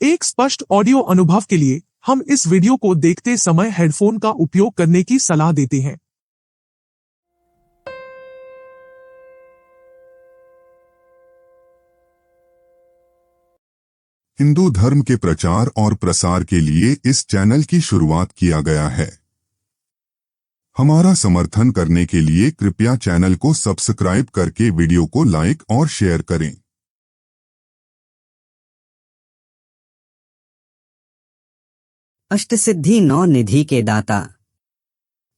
एक स्पष्ट ऑडियो अनुभव के लिए हम इस वीडियो को देखते समय हेडफोन का उपयोग करने की सलाह देते हैं। हिंदू धर्म के प्रचार और प्रसार के लिए इस चैनल की शुरुआत किया गया है। हमारा समर्थन करने के लिए कृपया चैनल को सब्सक्राइब करके वीडियो को लाइक और शेयर करें। अष्टसिद्धि 9 निधि के दाता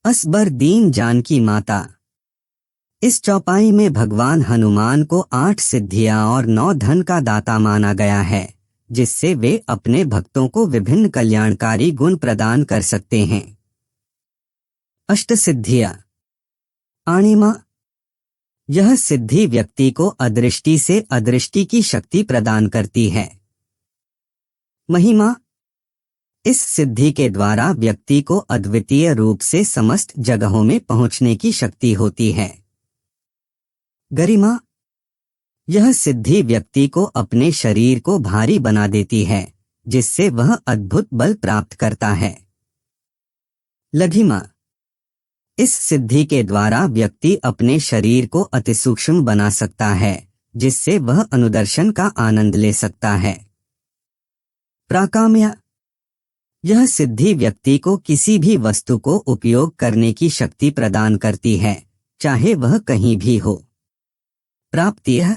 असबर दीन जानकी माता। इस चौपाई में भगवान हनुमान को 8 सिद्धियां और 9 धन का दाता माना गया है, जिससे वे अपने भक्तों को विभिन्न कल्याणकारी गुण प्रदान कर सकते हैं। अष्टसिद्धियां। अणिमा। यह सिद्धि व्यक्ति को अदृष्टि से अदृष्टि की शक्ति प्रदान करती है। महिमा। इस सिद्धि के द्वारा व्यक्ति को अद्वितीय रूप से समस्त जगहों में पहुंचने की शक्ति होती है। गरिमा। यह सिद्धि व्यक्ति को अपने शरीर को भारी बना देती है, जिससे वह अद्भुत बल प्राप्त करता है। लघिमा। इस सिद्धि के द्वारा व्यक्ति अपने शरीर को अतिसूक्ष्म बना सकता है, जिससे वह अनुदर्शन का आनंद ले सकता है। प्राकाम्य। यह सिद्धि व्यक्ति को किसी भी वस्तु को उपयोग करने की शक्ति प्रदान करती है, चाहे वह कहीं भी हो। प्राप्तिः।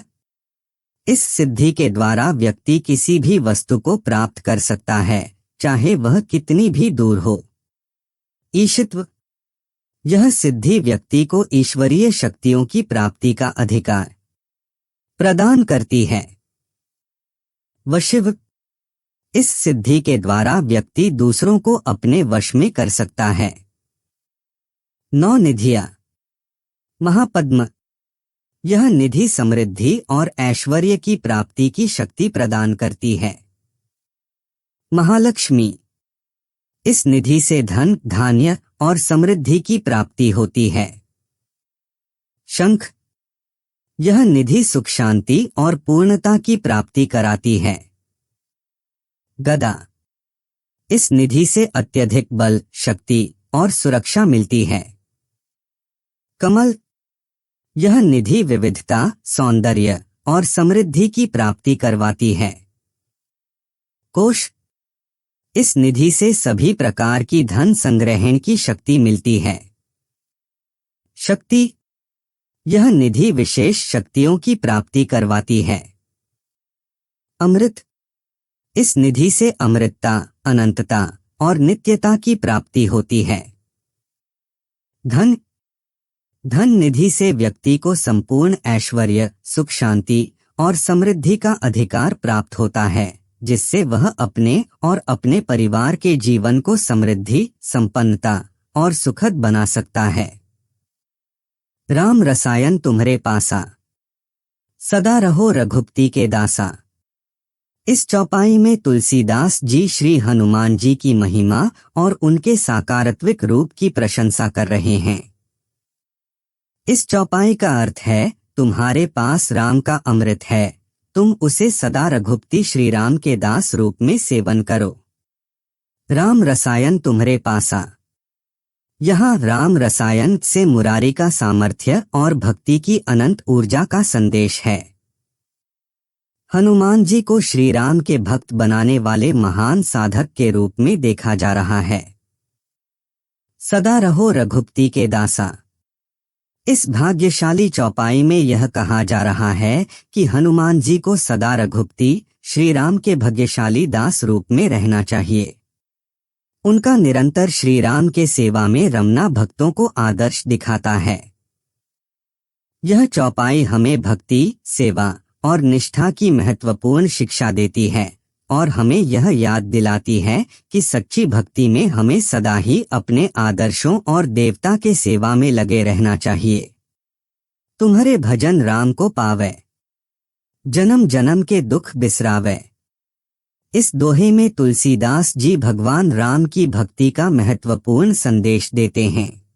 इस सिद्धि के द्वारा व्यक्ति किसी भी वस्तु को प्राप्त कर सकता है, चाहे वह कितनी भी दूर हो। ईशित्व। यह सिद्धि व्यक्ति को ईश्वरीय शक्तियों की प्राप्ति का अधिकार प्रदान करती है। वशिव। इस सिद्धि के द्वारा व्यक्ति दूसरों को अपने वश में कर सकता है। 9 निधियां। महापद्म। यह निधि समृद्धि और ऐश्वर्य की प्राप्ति की शक्ति प्रदान करती है। महालक्ष्मी। इस निधि से धन, धान्य और समृद्धि की प्राप्ति होती है। शंख। यह निधि सुख, शांति और पूर्णता की प्राप्ति कराती है। गदा। इस निधि से अत्यधिक बल, शक्ति और सुरक्षा मिलती है। कमल। यह निधि विविधता, सौंदर्य और समृद्धि की प्राप्ति करवाती है। कोश। इस निधि से सभी प्रकार की धन संग्रहण की शक्ति मिलती है। शक्ति। यह निधि विशेष शक्तियों की प्राप्ति करवाती है। अमृत। इस निधि से अमृतता, अनंतता और नित्यता की प्राप्ति होती है। धन। धन निधि से व्यक्ति को संपूर्ण ऐश्वर्य, सुख, शांति और समृद्धि का अधिकार प्राप्त होता है, जिससे वह अपने और अपने परिवार के जीवन को समृद्धि, संपन्नता और सुखद बना सकता है। राम रसायन तुम्हरे पासा, सदा रहो रघुपति के दासा। इस चौपाई में तुलसीदास जी श्री हनुमान जी की महिमा और उनके साकारात्मक रूप की प्रशंसा कर रहे हैं। इस चौपाई का अर्थ है, तुम्हारे पास राम का अमृत है, तुम उसे सदा रघुपति श्री राम के दास रूप में सेवन करो। राम रसायन तुम्हरे पासा। यहाँ राम रसायन से मुरारी का सामर्थ्य और भक्ति की अनंत ऊर्जा का संदेश है। हनुमान जी को श्री राम के भक्त बनाने वाले महान साधक के रूप में देखा जा रहा है। सदा रहो रघुपति के दासा। इस भाग्यशाली चौपाई में यह कहा जा रहा है कि हनुमान जी को सदा रघुपति श्री राम के भाग्यशाली दास रूप में रहना चाहिए। उनका निरंतर श्री राम के सेवा में रमना भक्तों को आदर्श दिखाता है। यह चौपाई हमें भक्ति, सेवा और निष्ठा की महत्वपूर्ण शिक्षा देती है और हमें यह याद दिलाती है कि सच्ची भक्ति में हमें सदा ही अपने आदर्शों और देवता के सेवा में लगे रहना चाहिए। तुम्हारे भजन राम को पावे, जन्म जन्म के दुख बिसरावे। इस दोहे में तुलसीदास जी भगवान राम की भक्ति का महत्वपूर्ण संदेश देते हैं।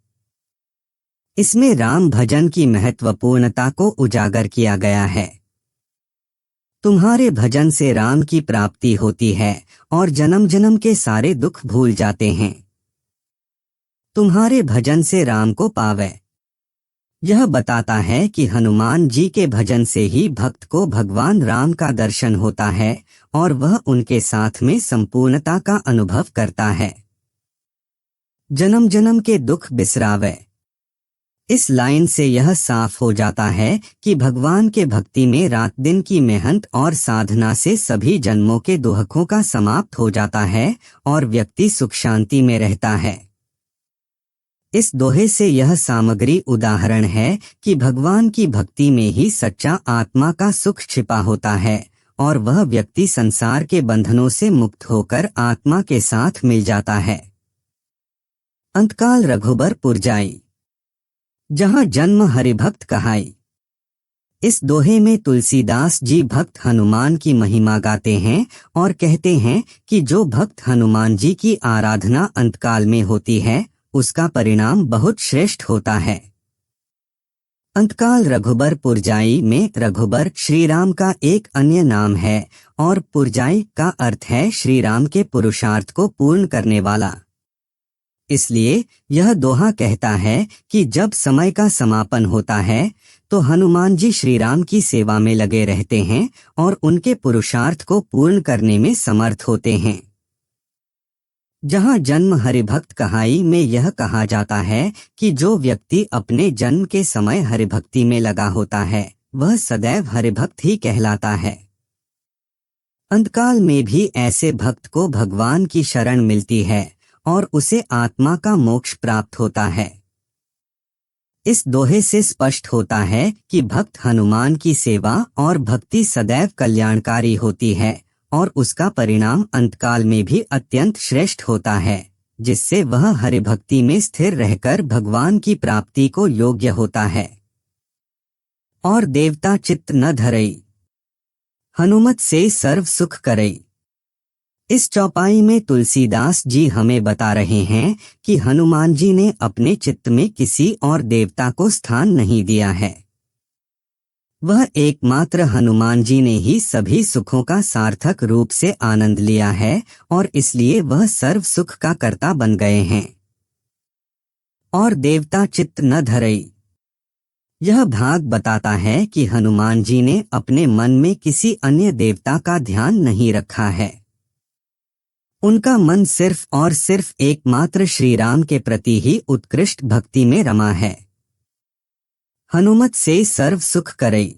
इसमें राम भजन की महत्वपूर्णता को उजागर किया गया है। तुम्हारे भजन से राम की प्राप्ति होती है और जन्म जन्म के सारे दुख भूल जाते हैं। तुम्हारे भजन से राम को पावे। यह बताता है कि हनुमान जी के भजन से ही भक्त को भगवान राम का दर्शन होता है और वह उनके साथ में संपूर्णता का अनुभव करता है। जन्म जन्म के दुख बिसरावे। इस लाइन से यह साफ हो जाता है कि भगवान के भक्ति में रात दिन की मेहनत और साधना से सभी जन्मों के दुखों का समाप्त हो जाता है और व्यक्ति सुख शांति में रहता है। इस दोहे से यह सामग्री उदाहरण है कि भगवान की भक्ति में ही सच्चा आत्मा का सुख छिपा होता है और वह व्यक्ति संसार के बंधनों से मुक्त होकर आत्मा के साथ मिल जाता है। अंतकाल रघुबर पुरजाई, जहाँ जन्म हरिभक्त कहाई। इस दोहे में तुलसीदास जी भक्त हनुमान की महिमा गाते हैं और कहते हैं कि जो भक्त हनुमान जी की आराधना अंतकाल में होती है उसका परिणाम बहुत श्रेष्ठ होता है। अंतकाल रघुबर पुरजाई में रघुबर श्री राम का एक अन्य नाम है और पुरजाई का अर्थ है श्री राम के पुरुषार्थ को पूर्ण करने वाला। इसलिए यह दोहा कहता है कि जब समय का समापन होता है तो हनुमान जी श्री राम की सेवा में लगे रहते हैं और उनके पुरुषार्थ को पूर्ण करने में समर्थ होते हैं। जहाँ जन्म हरिभक्त कहाई में यह कहा जाता है कि जो व्यक्ति अपने जन्म के समय हरिभक्ति में लगा होता है वह सदैव हरिभक्त ही कहलाता है। अंतकाल में भी ऐसे भक्त को भगवान की शरण मिलती है और उसे आत्मा का मोक्ष प्राप्त होता है। इस दोहे से स्पष्ट होता है कि भक्त हनुमान की सेवा और भक्ति सदैव कल्याणकारी होती है और उसका परिणाम अंतकाल में भी अत्यंत श्रेष्ठ होता है, जिससे वह हरिभक्ति में स्थिर रहकर भगवान की प्राप्ति को योग्य होता है। और देवता चित्त न धरई, हनुमत से सर्व सुख करई। इस चौपाई में तुलसीदास जी हमें बता रहे हैं कि हनुमान जी ने अपने चित्त में किसी और देवता को स्थान नहीं दिया है। वह एकमात्र हनुमान जी ने ही सभी सुखों का सार्थक रूप से आनंद लिया है और इसलिए वह सर्व सुख का कर्ता बन गए हैं। और देवता चित्त न धरई, यह भाग बताता है कि हनुमान जी ने अपने मन में किसी अन्य देवता का ध्यान नहीं रखा है। उनका मन सिर्फ और सिर्फ एकमात्र श्री राम के प्रति ही उत्कृष्ट भक्ति में रमा है। हनुमत से सर्व सुख करई।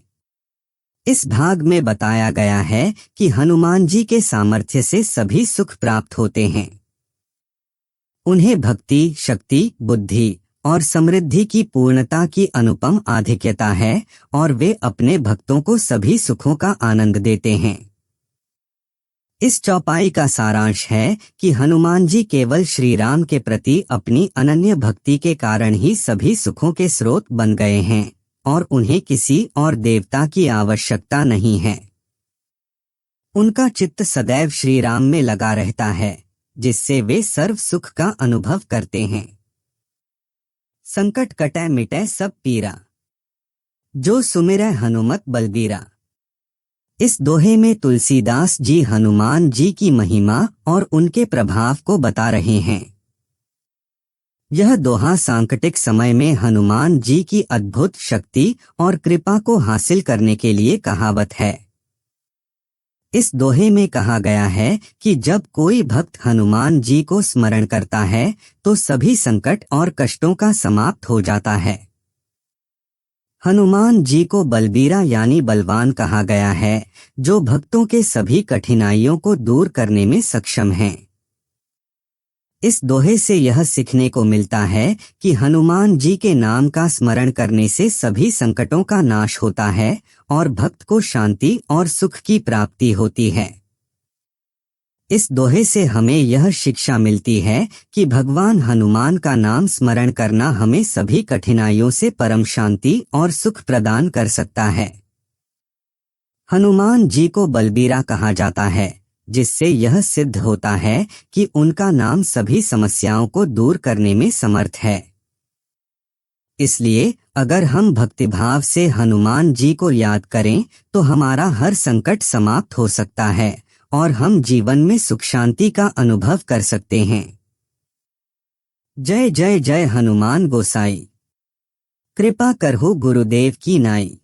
इस भाग में बताया गया है कि हनुमान जी के सामर्थ्य से सभी सुख प्राप्त होते हैं। उन्हें भक्ति, शक्ति, बुद्धि और समृद्धि की पूर्णता की अनुपम आधिक्यता है और वे अपने भक्तों को सभी सुखों का आनंद देते हैं। इस चौपाई का सारांश है कि हनुमान जी केवल श्री राम के प्रति अपनी अनन्य भक्ति के कारण ही सभी सुखों के स्रोत बन गए हैं और उन्हें किसी और देवता की आवश्यकता नहीं है। उनका चित्त सदैव श्री राम में लगा रहता है, जिससे वे सर्व सुख का अनुभव करते हैं। संकट कटै मिटै सब पीरा, जो सुमिरै हनुमत बलबीरा। इस दोहे में तुलसीदास जी हनुमान जी की महिमा और उनके प्रभाव को बता रहे हैं। यह दोहा सांकटिक समय में हनुमान जी की अद्भुत शक्ति और कृपा को हासिल करने के लिए कहावत है। इस दोहे में कहा गया है कि जब कोई भक्त हनुमान जी को स्मरण करता है तो सभी संकट और कष्टों का समाप्त हो जाता है। हनुमान जी को बलबीरा यानी बलवान कहा गया है, जो भक्तों के सभी कठिनाइयों को दूर करने में सक्षम हैं। इस दोहे से यह सीखने को मिलता है कि हनुमान जी के नाम का स्मरण करने से सभी संकटों का नाश होता है और भक्त को शांति और सुख की प्राप्ति होती है। इस दोहे से हमें यह शिक्षा मिलती है कि भगवान हनुमान का नाम स्मरण करना हमें सभी कठिनाइयों से परम शांति और सुख प्रदान कर सकता है। हनुमान जी को बलबीरा कहा जाता है, जिससे यह सिद्ध होता है कि उनका नाम सभी समस्याओं को दूर करने में समर्थ है। इसलिए अगर हम भक्तिभाव से हनुमान जी को याद करें तो हमारा हर संकट समाप्त हो सकता है और हम जीवन में सुख शांति का अनुभव कर सकते हैं। जय जय जय हनुमान गोसाई, कृपा करहु गुरुदेव की नाई।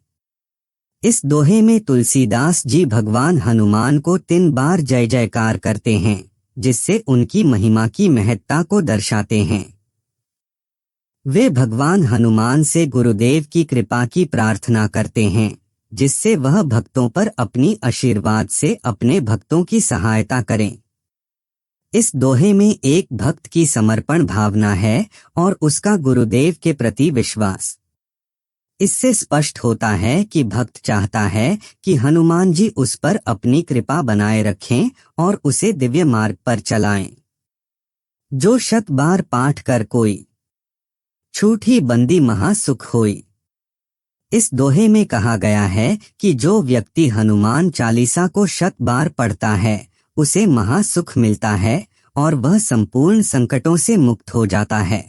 इस दोहे में तुलसीदास जी भगवान हनुमान को 3 बार जय जयकार करते हैं, जिससे उनकी महिमा की महत्ता को दर्शाते हैं। वे भगवान हनुमान से गुरुदेव की कृपा की प्रार्थना करते हैं, जिससे वह भक्तों पर अपनी आशीर्वाद से अपने भक्तों की सहायता करें। इस दोहे में एक भक्त की समर्पण भावना है और उसका गुरुदेव के प्रति विश्वास। इससे स्पष्ट होता है कि भक्त चाहता है कि हनुमान जी उस पर अपनी कृपा बनाए रखें और उसे दिव्य मार्ग पर चलाएं। जो 100 बार पाठ कर कोई, छूटी बंदी महासुख होई। इस दोहे में कहा गया है कि जो व्यक्ति हनुमान चालीसा को 100 बार पढ़ता है उसे महासुख मिलता है और वह संपूर्ण संकटों से मुक्त हो जाता है।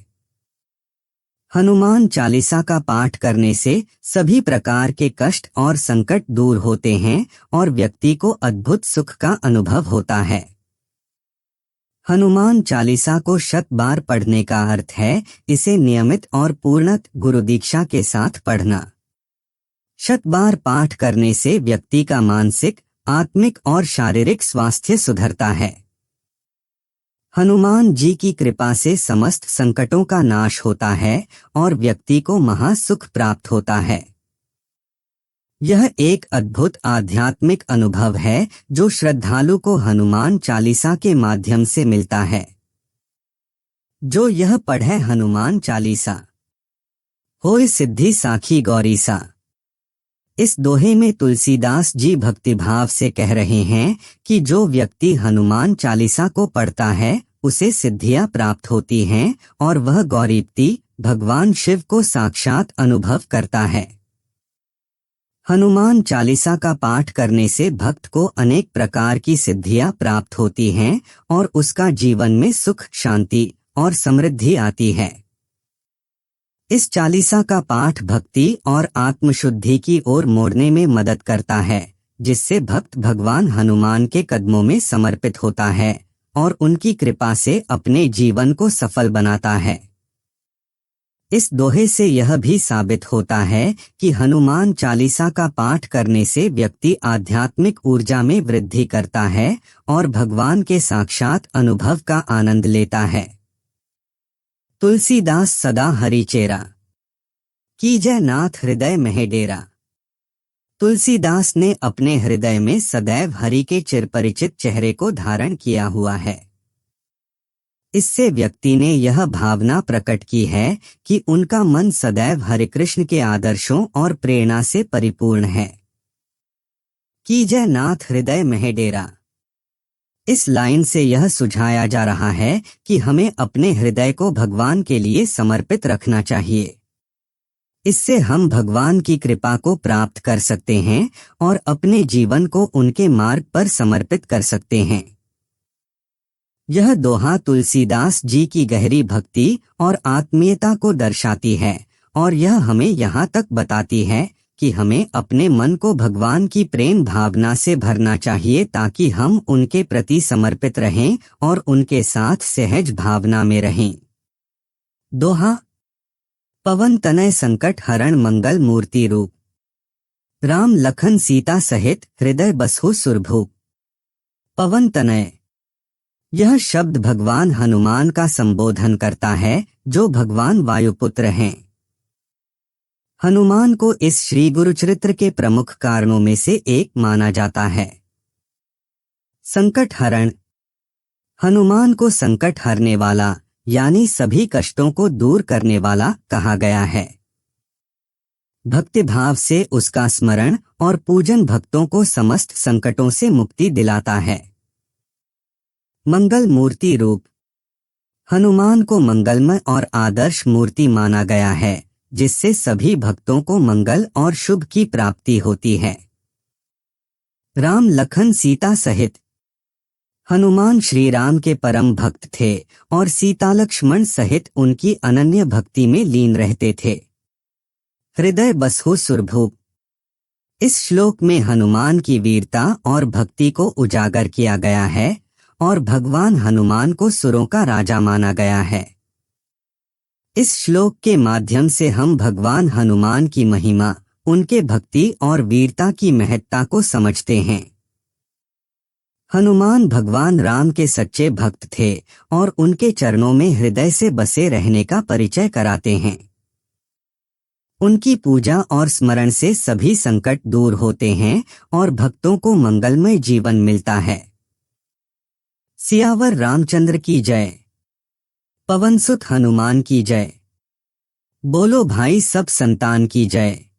हनुमान चालीसा का पाठ करने से सभी प्रकार के कष्ट और संकट दूर होते हैं और व्यक्ति को अद्भुत सुख का अनुभव होता है। हनुमान चालीसा को 100 बार पढ़ने का अर्थ है इसे नियमित और पूर्णत गुरु दीक्षा के साथ पढ़ना। 100 बार पाठ करने से व्यक्ति का मानसिक, आत्मिक और शारीरिक स्वास्थ्य सुधरता है। हनुमान जी की कृपा से समस्त संकटों का नाश होता है और व्यक्ति को महासुख प्राप्त होता है। यह एक अद्भुत आध्यात्मिक अनुभव है जो श्रद्धालु को हनुमान चालीसा के माध्यम से मिलता है। जो यह पढ़े हनुमान चालीसा, होय सिद्धि साखी गौरीसा। इस दोहे में तुलसीदास जी भक्तिभाव से कह रहे हैं कि जो व्यक्ति हनुमान चालीसा को पढ़ता है उसे सिद्धियां प्राप्त होती हैं और वह गौरीप्ति भगवान शिव को साक्षात अनुभव करता है। हनुमान चालीसा का पाठ करने से भक्त को अनेक प्रकार की सिद्धियां प्राप्त होती हैं और उसका जीवन में सुख, शांति और समृद्धि आती है। इस चालीसा का पाठ भक्ति और आत्मशुद्धि की ओर मोड़ने में मदद करता है, जिससे भक्त भगवान हनुमान के कदमों में समर्पित होता है और उनकी कृपा से अपने जीवन को सफल बनाता है। इस दोहे से यह भी साबित होता है कि हनुमान चालीसा का पाठ करने से व्यक्ति आध्यात्मिक ऊर्जा में वृद्धि करता है और भगवान के साक्षात अनुभव का आनंद लेता है। तुलसीदास सदा हरिचेरा, कीजय नाथ हृदय में डेरा। तुलसीदास ने अपने हृदय में सदैव हरि के चिरपरिचित चेहरे को धारण किया हुआ है। इससे व्यक्ति ने यह भावना प्रकट की है कि उनका मन सदैव हरे कृष्ण के आदर्शों और प्रेरणा से परिपूर्ण है। कीजय नाथ हृदय में डेरा। इस लाइन से यह सुझाया जा रहा है कि हमें अपने हृदय को भगवान के लिए समर्पित रखना चाहिए। इससे हम भगवान की कृपा को प्राप्त कर सकते हैं और अपने जीवन को उनके मार्ग पर समर्पित कर सकते हैं। यह दोहा तुलसीदास जी की गहरी भक्ति और आत्मीयता को दर्शाती है और यह हमें यहाँ तक बताती है कि हमें अपने मन को भगवान की प्रेम भावना से भरना चाहिए ताकि हम उनके प्रति समर्पित रहें और उनके साथ सहज भावना में रहें। दोहा। पवन तनय संकट हरण मंगल मूर्ति रूप, राम लखन सीता सहित हृदय बसहु सुरभूप। पवन तनय, यह शब्द भगवान हनुमान का संबोधन करता है जो भगवान वायुपुत्र हैं। हनुमान को इस श्री गुरुचरित्र के प्रमुख कारणों में से एक माना जाता है। संकट हरण, हनुमान को संकट हरने वाला यानी सभी कष्टों को दूर करने वाला कहा गया है। भक्तिभाव से उसका स्मरण और पूजन भक्तों को समस्त संकटों से मुक्ति दिलाता है। मंगल मूर्ति रूप, हनुमान को मंगलमय और आदर्श मूर्ति माना गया है जिससे सभी भक्तों को मंगल और शुभ की प्राप्ति होती है। राम लखन सीता सहित, हनुमान श्री राम के परम भक्त थे और सीता लक्ष्मण सहित उनकी अनन्य भक्ति में लीन रहते थे। हृदय बसहु सुरभूप। इस श्लोक में हनुमान की वीरता और भक्ति को उजागर किया गया है और भगवान हनुमान को सुरों का राजा माना गया है। इस श्लोक के माध्यम से हम भगवान हनुमान की महिमा, उनके भक्ति और वीरता की महत्ता को समझते हैं। हनुमान भगवान राम के सच्चे भक्त थे और उनके चरणों में हृदय से बसे रहने का परिचय कराते हैं। उनकी पूजा और स्मरण से सभी संकट दूर होते हैं और भक्तों को मंगलमय जीवन मिलता है। सियावर रामचंद्र की जय। पवन सुत हनुमान की जय। बोलो भाई सब संतान की जय।